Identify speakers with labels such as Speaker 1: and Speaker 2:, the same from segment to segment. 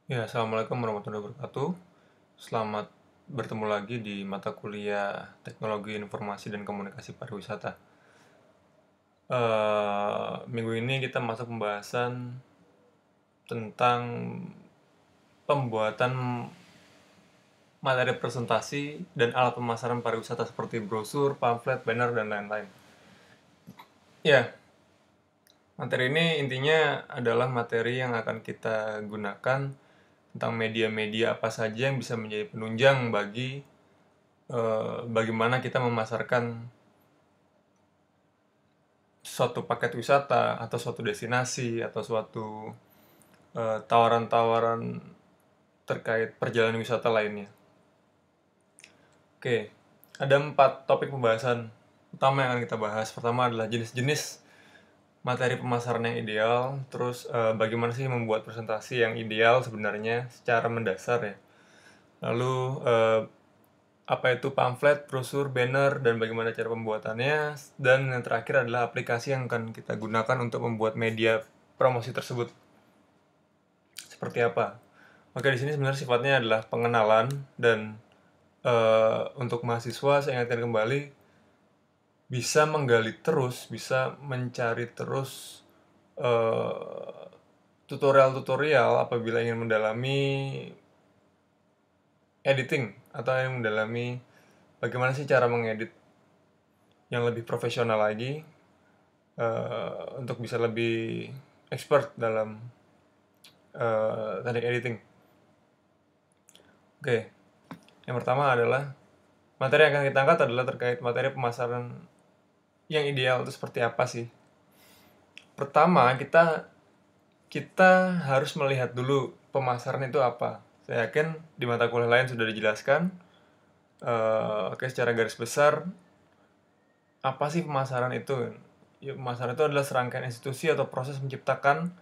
Speaker 1: Ya, Assalamualaikum warahmatullahi wabarakatuh. Selamat bertemu lagi di mata kuliah Teknologi Informasi dan Komunikasi Pariwisata. Minggu ini kita masuk pembahasan tentang pembuatan materi presentasi dan alat pemasaran pariwisata seperti brosur, pamflet, banner, dan lain-lain. Ya, materi ini intinya adalah materi yang akan kita gunakan tentang media-media apa saja yang bisa menjadi penunjang bagi bagaimana kita memasarkan suatu paket wisata atau suatu destinasi atau suatu tawaran-tawaran terkait perjalanan wisata lainnya. Oke, ada 4 topik pembahasan utama yang akan kita bahas. Pertama adalah jenis-jenis materi pemasaran yang ideal, terus bagaimana sih membuat presentasi yang ideal sebenarnya secara mendasar ya. Lalu apa itu pamflet, brosur, banner, dan bagaimana cara pembuatannya. Dan yang terakhir adalah aplikasi yang akan kita gunakan untuk membuat media promosi tersebut. Seperti apa? Oke, di sini sebenarnya sifatnya adalah pengenalan dan untuk mahasiswa saya ingatkan kembali bisa menggali terus, bisa mencari terus tutorial-tutorial apabila ingin mendalami editing atau yang mendalami bagaimana sih cara mengedit yang lebih profesional lagi untuk bisa lebih expert dalam teknik editing. Oke, yang pertama adalah materi yang akan kita angkat adalah terkait materi pemasaran yang ideal itu seperti apa sih. Pertama, kita kita harus melihat dulu pemasaran itu apa. Saya yakin di mata kuliah lain sudah dijelaskan. Oke, secara garis besar, apa sih pemasaran itu? Ya, pemasaran itu adalah serangkaian institusi atau proses menciptakan,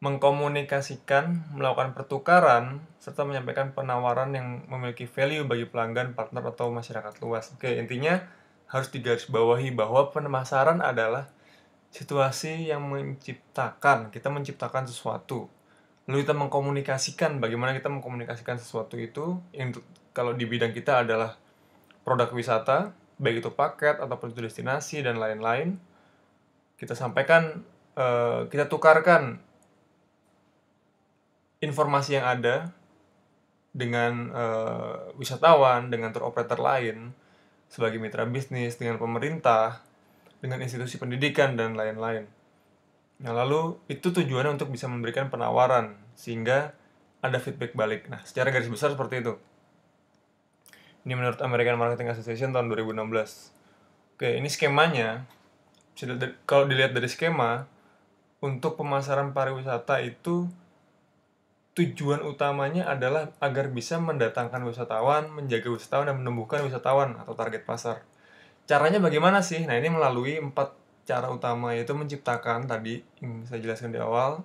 Speaker 1: mengkomunikasikan, melakukan pertukaran, serta menyampaikan penawaran yang memiliki value bagi pelanggan, partner, atau masyarakat luas. Oke, intinya harus digarisbawahi bahwa pemasaran adalah situasi yang kita menciptakan sesuatu. Lalu kita mengkomunikasikan, bagaimana kita mengkomunikasikan sesuatu itu, yang kalau di bidang kita adalah produk wisata, baik itu paket ataupun itu destinasi dan lain-lain. Kita sampaikan, kita tukarkan informasi yang ada dengan wisatawan, dengan tour operator lain, sebagai mitra bisnis, dengan pemerintah, dengan institusi pendidikan, dan lain-lain. Nah, lalu itu tujuannya untuk bisa memberikan penawaran, sehingga ada feedback balik. Nah, secara garis besar seperti itu. Ini menurut American Marketing Association tahun 2016. Oke, ini skemanya. Kalau dilihat dari skema, untuk pemasaran pariwisata itu tujuan utamanya adalah agar bisa mendatangkan wisatawan, menjaga wisatawan, dan menumbuhkan wisatawan atau target pasar. Caranya bagaimana sih? Nah, ini melalui 4 cara utama, yaitu menciptakan, tadi yang saya jelaskan di awal,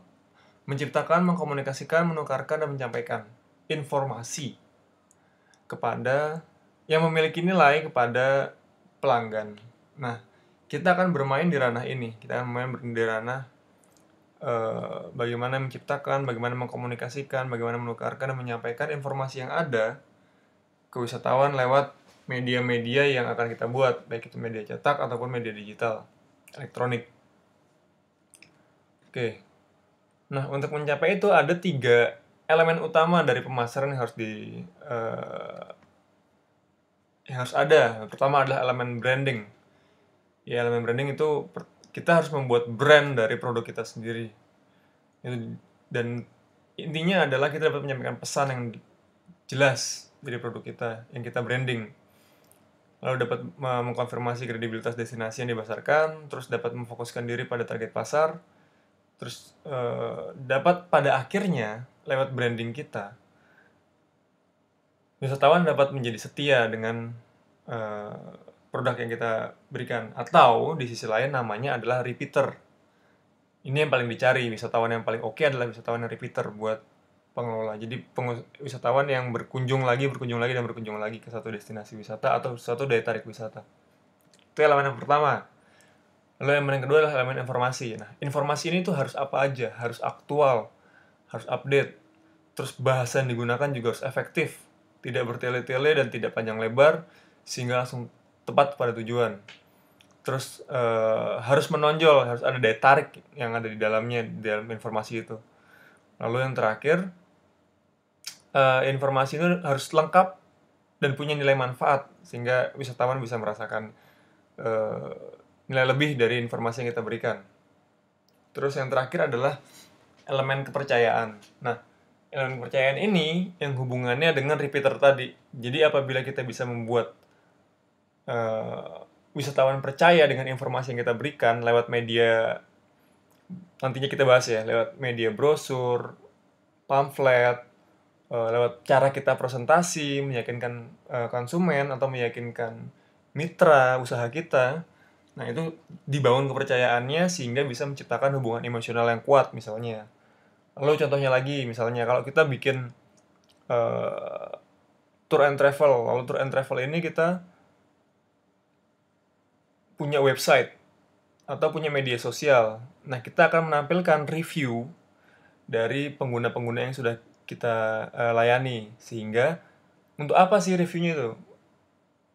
Speaker 1: menciptakan, mengkomunikasikan, menukarkan, dan menyampaikan informasi kepada yang memiliki nilai kepada pelanggan. Nah, kita akan bermain di ranah ini. Kita akan bermain di ranah bagaimana menciptakan, bagaimana mengkomunikasikan, bagaimana menukarkan dan menyampaikan informasi yang ada ke wisatawan lewat media-media yang akan kita buat, baik itu media cetak ataupun media digital, elektronik. Oke. Nah, untuk mencapai itu ada 3 elemen utama dari pemasaran yang yang harus ada. Pertama adalah elemen branding. Ya, elemen branding itu kita harus membuat brand dari produk kita sendiri. Dan intinya adalah kita dapat menyampaikan pesan yang jelas dari produk kita yang kita branding. Lalu dapat mengkonfirmasi kredibilitas destinasi yang dipasarkan, terus dapat memfokuskan diri pada target pasar, terus dapat pada akhirnya lewat branding kita wisatawan dapat menjadi setia dengan produk yang kita berikan, atau di sisi lain namanya adalah repeater. Ini yang paling dicari, wisatawan yang paling oke adalah wisatawan yang repeater buat pengelola. Jadi wisatawan yang berkunjung lagi, dan berkunjung lagi ke satu destinasi wisata atau suatu daya tarik wisata. Itu elemen yang pertama. Lalu elemen yang kedua adalah elemen informasi. Nah, informasi ini tuh harus apa aja? Harus aktual, harus update. Terus bahasa yang digunakan juga harus efektif, tidak bertele-tele dan tidak panjang lebar, sehingga langsung tepat pada tujuan. Terus harus menonjol, harus ada daya tarik yang ada di dalamnya, di dalam informasi itu. Lalu yang terakhir, informasi itu harus lengkap dan punya nilai manfaat, sehingga wisatawan bisa merasakan nilai lebih dari informasi yang kita berikan. Terus yang terakhir adalah elemen kepercayaan. Nah, elemen kepercayaan ini yang hubungannya dengan repeater tadi. Jadi apabila kita bisa membuat wisatawan percaya dengan informasi yang kita berikan lewat media, nantinya kita bahas ya, lewat media brosur, pamflet, lewat cara kita presentasi, meyakinkan konsumen atau meyakinkan mitra usaha kita. Nah, itu dibangun kepercayaannya sehingga bisa menciptakan hubungan emosional yang kuat misalnya. Lalu contohnya lagi, misalnya kalau kita bikin tour and travel, lalu tour and travel ini kita punya website atau punya media sosial. Nah, kita akan menampilkan review dari pengguna-pengguna yang sudah kita layani. Sehingga, untuk apa sih reviewnya itu?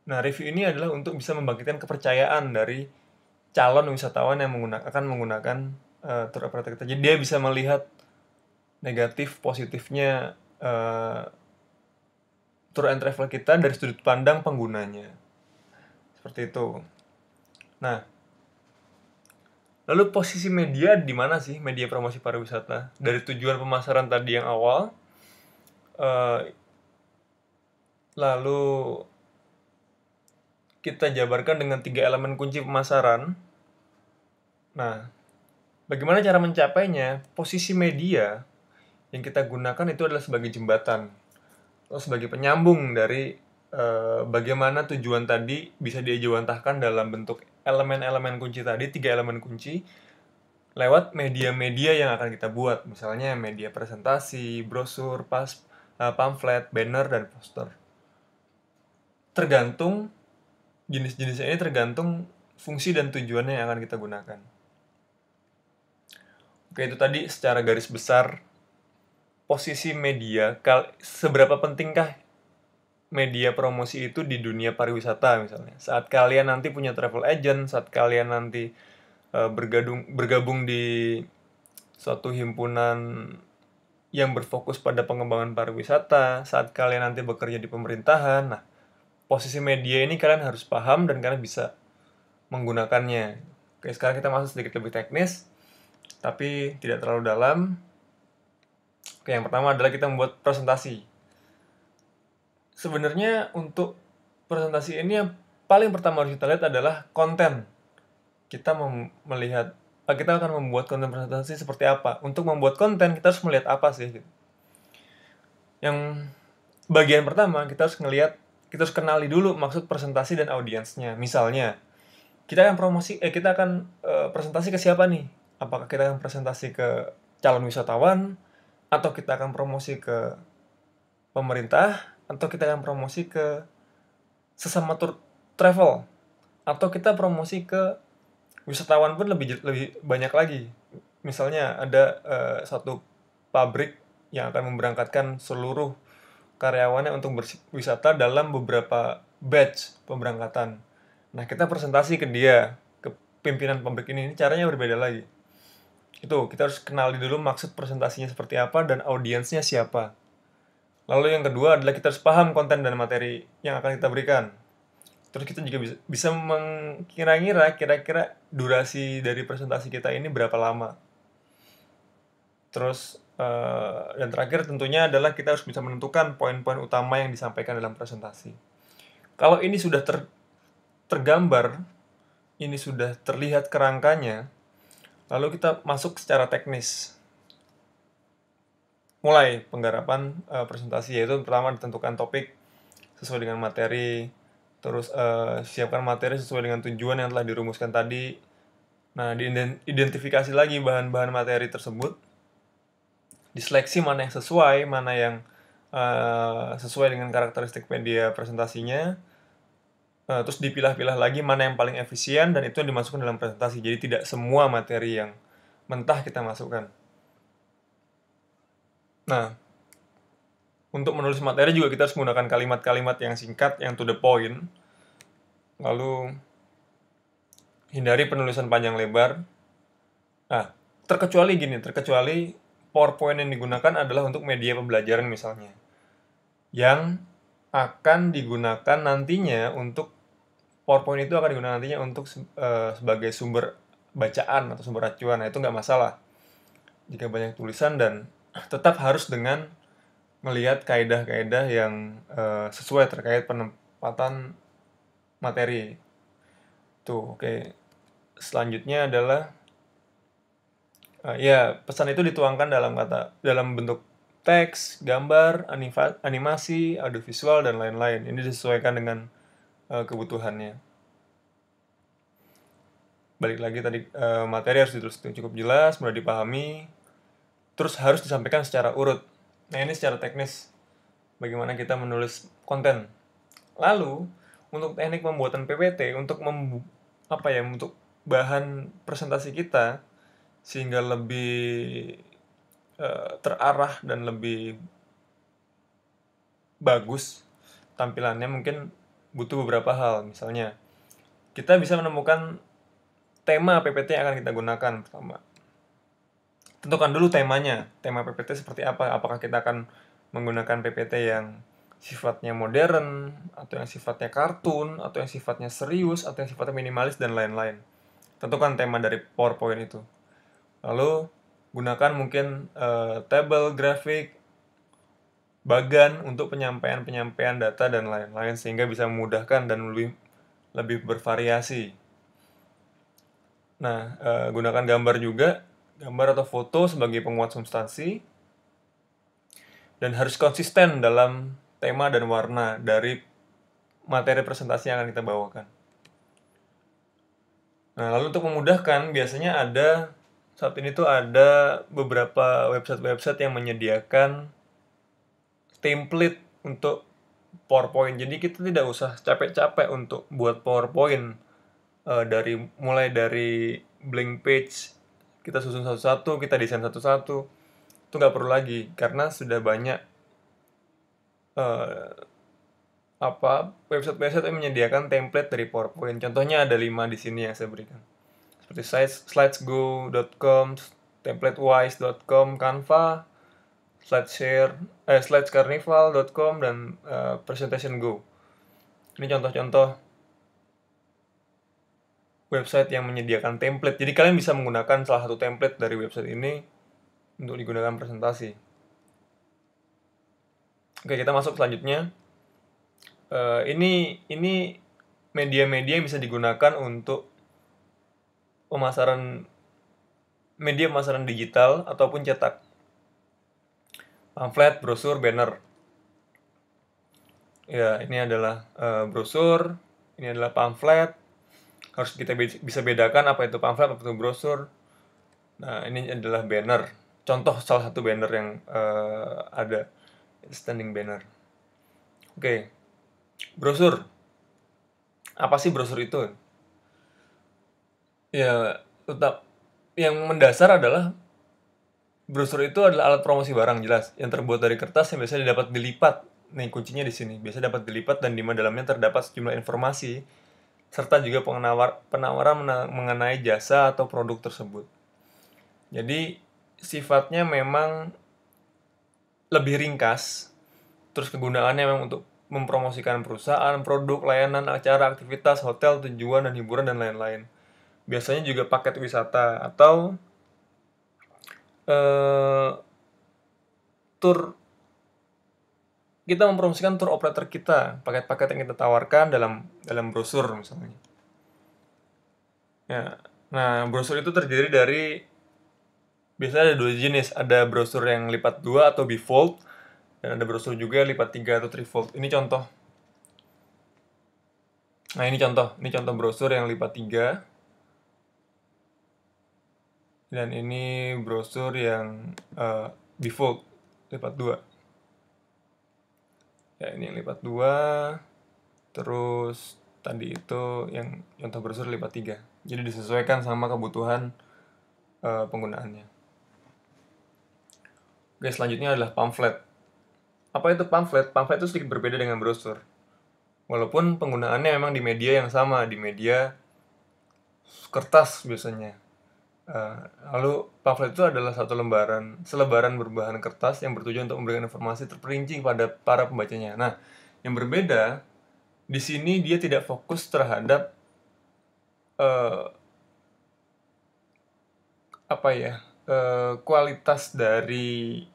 Speaker 1: Nah, review ini adalah untuk bisa membangkitkan kepercayaan dari calon wisatawan yang akan menggunakan tour operator kita. Jadi dia bisa melihat negatif, positifnya tour and travel kita dari sudut pandang penggunanya. Seperti itu. Nah, lalu posisi media di mana sih, media promosi pariwisata? Dari tujuan pemasaran tadi yang awal, lalu kita jabarkan dengan 3 elemen kunci pemasaran. Nah, bagaimana cara mencapainya? Posisi media yang kita gunakan itu adalah sebagai jembatan atau sebagai penyambung dari bagaimana tujuan tadi bisa diejawantahkan dalam bentuk elemen-elemen kunci tadi, 3 elemen kunci, lewat media-media yang akan kita buat. Misalnya media presentasi, brosur, pamflet, banner, dan poster. Tergantung jenis-jenisnya ini, tergantung fungsi dan tujuannya yang akan kita gunakan. Oke, itu tadi secara garis besar posisi media, seberapa pentingkah media promosi itu di dunia pariwisata misalnya. Saat kalian nanti punya travel agent, saat kalian nanti bergabung di suatu himpunan yang berfokus pada pengembangan pariwisata, saat kalian nanti bekerja di pemerintahan, nah, posisi media ini kalian harus paham dan kalian bisa menggunakannya. Oke, sekarang kita masuk sedikit lebih teknis, tapi tidak terlalu dalam. Oke, yang pertama adalah kita membuat presentasi. Sebenarnya untuk presentasi ini yang paling pertama harus kita lihat adalah konten. Kita akan membuat konten presentasi seperti apa. Untuk membuat konten, kita harus melihat apa sih? Yang bagian pertama, kita harus kenali dulu maksud presentasi dan audiensnya. Misalnya, kita akan presentasi ke siapa nih? Apakah kita akan presentasi ke calon wisatawan, atau kita akan promosi ke pemerintah, atau kita akan promosi ke sesama tour travel, atau kita promosi ke wisatawan pun lebih banyak lagi. Misalnya ada satu pabrik yang akan memberangkatkan seluruh karyawannya untuk berwisata dalam beberapa batch pemberangkatan. Nah, kita presentasi ke dia, ke pimpinan pabrik ini caranya berbeda lagi. Itu, kita harus kenali dulu maksud presentasinya seperti apa dan audiensnya siapa. Lalu yang kedua adalah kita harus paham konten dan materi yang akan kita berikan. Terus kita juga bisa mengira-ngira kira-kira durasi dari presentasi kita ini berapa lama. Terus, dan terakhir tentunya adalah kita harus bisa menentukan poin-poin utama yang disampaikan dalam presentasi. Kalau ini sudah tergambar, ini sudah terlihat kerangkanya, lalu kita masuk secara teknis. Mulai penggarapan presentasi, yaitu pertama ditentukan topik sesuai dengan materi, terus siapkan materi sesuai dengan tujuan yang telah dirumuskan tadi. Nah, diidentifikasi lagi bahan-bahan materi tersebut, diseleksi mana yang sesuai, mana yang sesuai dengan karakteristik media presentasinya, terus dipilah-pilah lagi mana yang paling efisien, dan itu yang dimasukkan dalam presentasi. Jadi tidak semua materi yang mentah kita masukkan. Nah, Untuk menulis materi juga kita harus menggunakan kalimat-kalimat yang singkat, yang to the point. Lalu hindari penulisan panjang lebar. Nah, terkecuali PowerPoint yang digunakan adalah untuk media pembelajaran misalnya, yang akan digunakan nantinya untuk PowerPoint itu akan digunakan nantinya untuk sebagai sumber bacaan atau sumber acuan. Nah, itu nggak masalah jika banyak tulisan dan tetap harus dengan melihat kaedah-kaedah yang sesuai terkait penempatan materi. Tuh, oke. Selanjutnya adalah ya, pesan itu dituangkan dalam bentuk teks, gambar, animasi, audiovisual dan lain-lain. Ini disesuaikan dengan kebutuhannya. Balik lagi tadi, materi harus ditulis cukup jelas, mudah dipahami, terus harus disampaikan secara urut. Nah, ini secara teknis bagaimana kita menulis konten. Lalu, untuk teknik pembuatan PPT, untuk bahan presentasi kita sehingga lebih terarah dan lebih bagus tampilannya, mungkin butuh beberapa hal. Misalnya, kita bisa menemukan tema PPT yang akan kita gunakan. Pertama, tentukan dulu temanya. Tema PPT seperti apa? Apakah kita akan menggunakan PPT yang sifatnya modern, atau yang sifatnya kartun, atau yang sifatnya serius, atau yang sifatnya minimalis, dan lain-lain. Tentukan tema dari PowerPoint itu. Lalu, gunakan mungkin tabel, grafik, bagan untuk penyampaian data dan lain-lain, sehingga bisa memudahkan dan lebih bervariasi. Nah, gunakan gambar atau foto sebagai penguat substansi, dan harus konsisten dalam tema dan warna dari materi presentasi yang akan kita bawakan. Nah, lalu untuk memudahkan, biasanya saat ini tuh ada beberapa website yang menyediakan template untuk PowerPoint. Jadi kita tidak usah capek-capek untuk buat PowerPoint, mulai dari blank page, kita susun satu-satu, kita desain satu-satu. Itu nggak perlu lagi, karena sudah banyak website yang menyediakan template dari PowerPoint. Contohnya ada 5 di sini yang saya berikan. Seperti slidesgo.com, templatewise.com, Canva, slidescarnival.com, dan Presentation Go. Ini contoh-contoh website yang menyediakan template. Jadi kalian bisa menggunakan salah satu template dari website ini untuk digunakan presentasi. Oke, kita masuk selanjutnya. Ini media-media yang bisa digunakan untuk media pemasaran digital ataupun cetak. Pamflet, brosur, banner. Ya, ini adalah brosur, ini adalah pamflet. Harus kita bisa bedakan apa itu pamflet, apa itu brosur. Nah, ini adalah banner. Contoh salah satu banner yang ada, standing banner. Oke, brosur. Apa sih brosur itu? Ya, tetap yang mendasar adalah brosur itu adalah alat promosi barang, jelas, yang terbuat dari kertas yang biasanya dapat dilipat. Nih, kuncinya di sini. Biasanya dapat dilipat dan di dalamnya terdapat sejumlah informasi serta juga penawaran mengenai jasa atau produk tersebut. Jadi, sifatnya memang lebih ringkas. Terus kegunaannya memang untuk mempromosikan perusahaan, produk, layanan, acara, aktivitas, hotel, tujuan, dan hiburan, dan lain-lain. Biasanya juga paket wisata atau tur. Kita mempromosikan tur operator kita, paket-paket yang kita tawarkan dalam brosur misalnya. Ya, nah, brosur itu terdiri dari, biasanya ada 2 jenis, ada brosur yang lipat 2 atau bifold, dan ada brosur juga lipat 3 atau trifold. Ini contoh. Nah, ini contoh brosur yang lipat 3. Dan ini brosur yang bifold, lipat 2. Ya, ini yang lipat 2. Terus tadi itu yang contoh brosur lipat 3. Jadi disesuaikan sama kebutuhan penggunaannya. Oke, selanjutnya adalah pamflet. Apa itu pamflet? Pamflet itu sedikit berbeda dengan brosur. Walaupun penggunaannya memang di media yang sama, di media kertas biasanya. Eh, Lalu pamflet itu adalah selebaran berbahan kertas yang bertujuan untuk memberikan informasi terperinci kepada para pembacanya. Nah, yang berbeda di sini dia tidak fokus terhadap eh, apa ya kualitas dari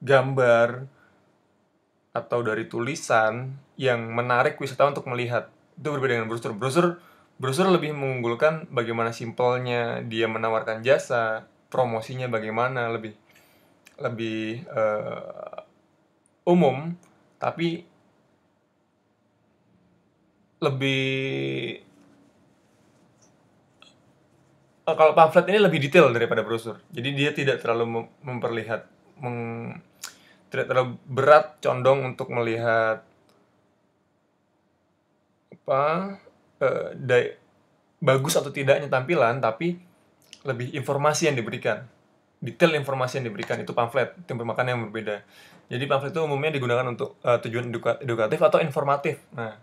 Speaker 1: gambar atau dari tulisan yang menarik wisatawan untuk melihat. Itu berbeda dengan brosur. Brosur lebih mengunggulkan bagaimana simpelnya dia menawarkan jasa, promosinya bagaimana, lebih lebih umum, tapi lebih kalau pamflet ini lebih detail daripada brosur. Jadi dia tidak terlalu memperlihat tidak terlalu berat condong untuk melihat apa bagus atau tidaknya tampilan, tapi lebih informasi yang diberikan, detail informasi yang diberikan. Itu pamflet, itu makanya yang berbeda. Jadi pamflet itu umumnya digunakan untuk tujuan edukatif atau informatif. Nah,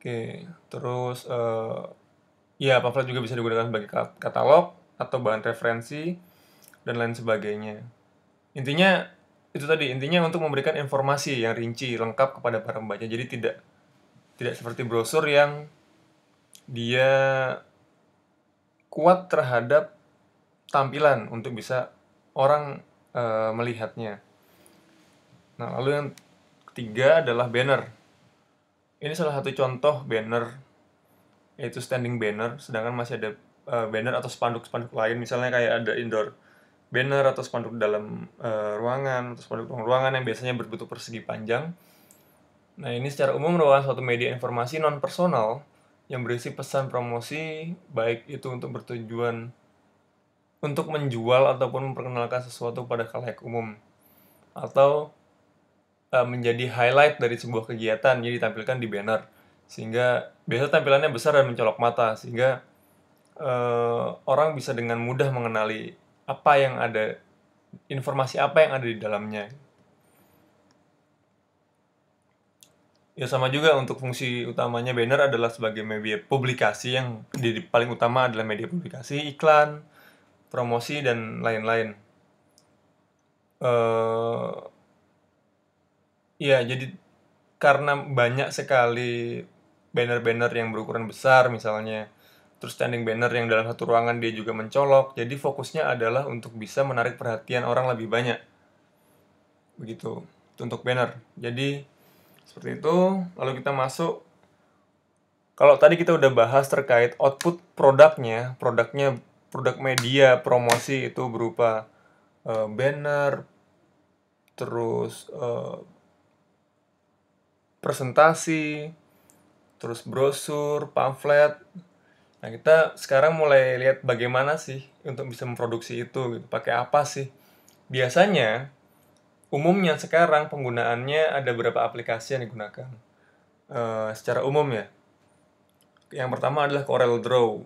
Speaker 1: oke, terus ya pamflet juga bisa digunakan sebagai katalog atau bahan referensi dan lain sebagainya. Intinya itu tadi, intinya untuk memberikan informasi yang rinci, lengkap kepada para pembaca. Jadi tidak seperti brosur yang dia kuat terhadap tampilan untuk bisa orang melihatnya. Nah, lalu yang ketiga adalah banner. Ini salah satu contoh banner, yaitu standing banner, sedangkan masih ada banner atau spanduk-spanduk lain, misalnya kayak ada indoor banner atau spanduk dalam ruangan, atau spanduk dalam ruangan yang biasanya berbentuk persegi panjang. Nah, ini secara umum merupakan suatu media informasi non-personal yang berisi pesan promosi, baik itu untuk bertujuan untuk menjual ataupun memperkenalkan sesuatu pada khalayak umum, atau menjadi highlight dari sebuah kegiatan, jadi ditampilkan di banner. Sehingga biasa tampilannya besar dan mencolok mata, sehingga orang bisa dengan mudah mengenali apa yang ada, informasi apa yang ada di dalamnya. Ya sama juga untuk fungsi utamanya banner adalah sebagai media publikasi, yang paling utama adalah media publikasi, iklan, promosi, dan lain-lain. Eh ya, jadi karena banyak sekali banner-banner yang berukuran besar misalnya, terus standing banner yang dalam satu ruangan dia juga mencolok, jadi fokusnya adalah untuk bisa menarik perhatian orang lebih banyak. Begitu. Itu untuk banner. Jadi seperti itu. Lalu kita masuk, kalau tadi kita udah bahas terkait output produk media promosi itu berupa banner, terus presentasi, terus brosur, pamflet. Nah, kita sekarang mulai lihat bagaimana sih untuk bisa memproduksi itu gitu. Pakai apa sih? Biasanya, umumnya sekarang penggunaannya ada beberapa aplikasi yang digunakan. Secara umum ya. Yang pertama adalah Corel Draw.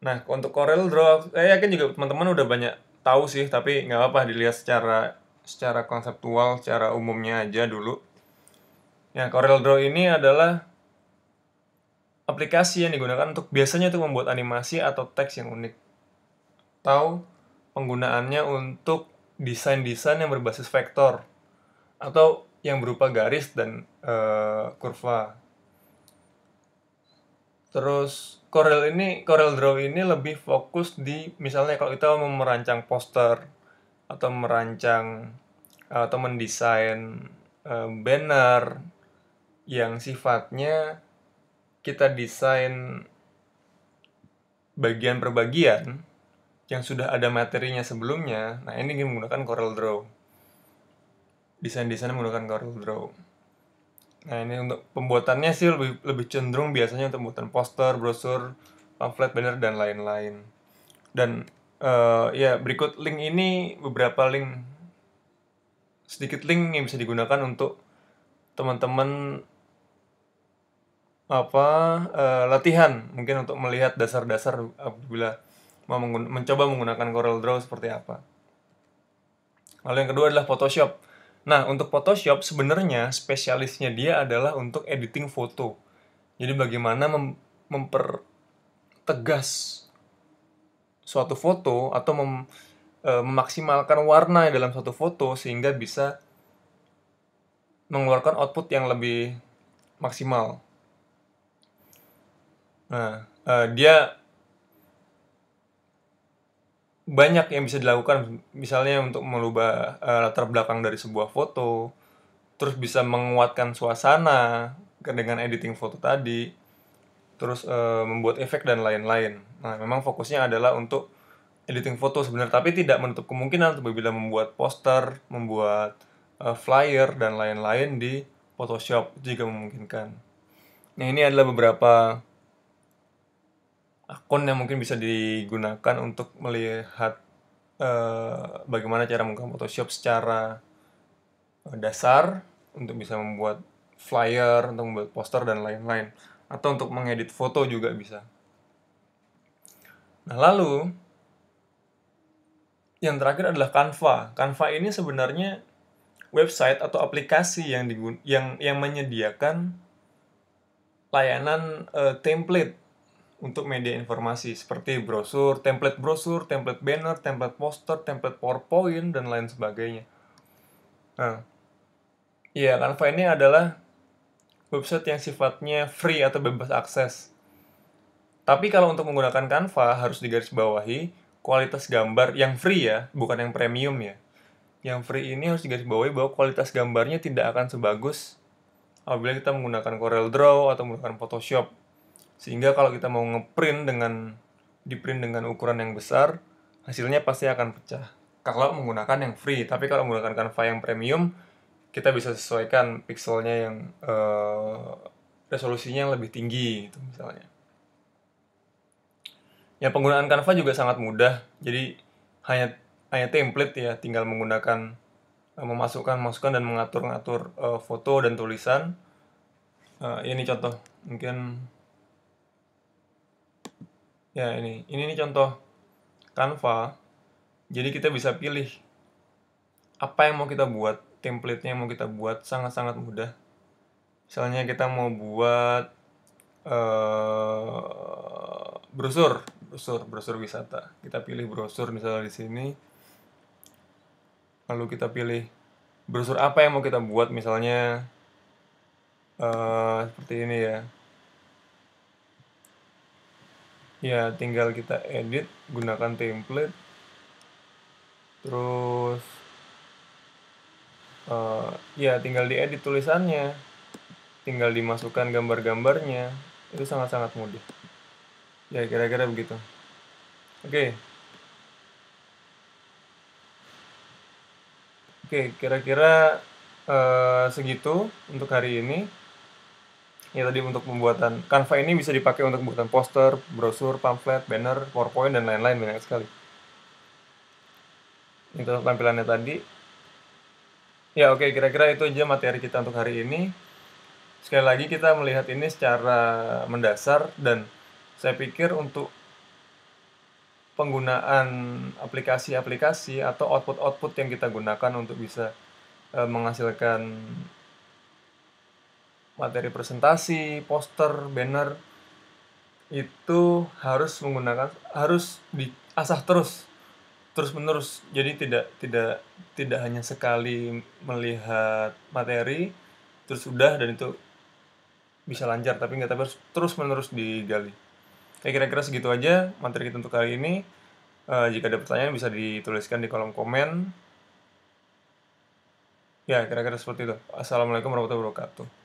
Speaker 1: Nah, untuk Corel Draw, saya yakin juga teman-teman udah banyak tahu sih, tapi nggak apa-apa dilihat secara konseptual, secara umumnya aja dulu. Ya, Corel Draw ini adalah aplikasi yang digunakan untuk biasanya untuk membuat animasi atau teks yang unik. Atau penggunaannya untuk desain-desain yang berbasis vektor atau yang berupa garis dan kurva. Terus Corel Draw ini lebih fokus di, misalnya kalau kita mau merancang poster atau merancang atau mendesain banner yang sifatnya kita desain bagian per bagian yang sudah ada materinya sebelumnya. Nah, ini menggunakan Corel Draw. Desain-desainnya menggunakan Corel Draw. Nah, ini untuk pembuatannya sih lebih cenderung biasanya untuk pembuatan poster, brosur, pamflet, banner, dan lain-lain. Dan ya, berikut link ini beberapa sedikit link yang bisa digunakan untuk teman-teman latihan, mungkin untuk melihat dasar-dasar apabila mau mencoba menggunakan Corel Draw seperti apa. Lalu yang kedua adalah Photoshop. Nah, untuk Photoshop sebenarnya spesialisnya dia adalah untuk editing foto. Jadi bagaimana mempertegas suatu foto atau memaksimalkan warna dalam suatu foto sehingga bisa mengeluarkan output yang lebih maksimal. Nah, dia banyak yang bisa dilakukan, misalnya untuk merubah latar belakang dari sebuah foto, terus bisa menguatkan suasana dengan editing foto tadi, terus membuat efek dan lain-lain. Nah, memang fokusnya adalah untuk editing foto sebenarnya, tapi tidak menutup kemungkinan apabila membuat poster, membuat flyer dan lain-lain di Photoshop jika memungkinkan. Nah, ini adalah beberapa akun yang mungkin bisa digunakan untuk melihat bagaimana cara menggunakan Photoshop secara dasar untuk bisa membuat flyer, untuk membuat poster dan lain-lain, atau untuk mengedit foto juga bisa. Nah, lalu yang terakhir adalah Canva. Canva ini sebenarnya website atau aplikasi yang menyediakan layanan template untuk media informasi seperti template brosur, template banner, template poster, template PowerPoint dan lain sebagainya. Nah, iya, Canva ini adalah website yang sifatnya free atau bebas akses. Tapi kalau untuk menggunakan Canva harus digarisbawahi kualitas gambar yang free ya, bukan yang premium ya. Yang free ini harus digarisbawahi bahwa kualitas gambarnya tidak akan sebagus apabila kita menggunakan CorelDRAW atau menggunakan Photoshop. Sehingga kalau kita mau di-print dengan ukuran yang besar, hasilnya pasti akan pecah. Kalau menggunakan yang free, tapi kalau menggunakan Canva yang premium, kita bisa sesuaikan pixelnya yang resolusinya yang lebih tinggi gitu misalnya. Ya, penggunaan Canva juga sangat mudah. Jadi hanya template ya, tinggal menggunakan memasukkan dan mengatur-ngatur foto dan tulisan. Ini contoh, mungkin ya ini contoh Canva. Jadi kita bisa pilih apa yang mau kita buat, template-nya yang mau kita buat sangat-sangat mudah. Misalnya kita mau buat brosur wisata. Kita pilih brosur misalnya di sini. Lalu kita pilih brosur apa yang mau kita buat, misalnya seperti ini ya. Ya, tinggal kita edit gunakan template. Terus ya tinggal diedit tulisannya, tinggal dimasukkan gambar-gambarnya. Itu sangat-sangat mudah. Ya, kira-kira begitu. Oke. Oke, kira-kira segitu untuk hari ini. Ya, tadi untuk pembuatan Canva ini bisa dipakai untuk pembuatan poster, brosur, pamflet, banner, PowerPoint dan lain-lain, banyak sekali. Itu tampilannya tadi. Ya, oke, kira-kira itu aja materi kita untuk hari ini. Sekali lagi kita melihat ini secara mendasar, dan saya pikir untuk penggunaan aplikasi-aplikasi atau output-output yang kita gunakan untuk bisa menghasilkan materi presentasi, poster, banner, itu harus diasah terus menerus. Jadi tidak hanya sekali melihat materi terus sudah dan itu bisa lancar, tapi harus terus menerus digali. Kira-kira segitu aja materi kita untuk kali ini. Jika ada pertanyaan bisa dituliskan di kolom komen. Ya, kira-kira seperti itu. Assalamualaikum warahmatullahi wabarakatuh.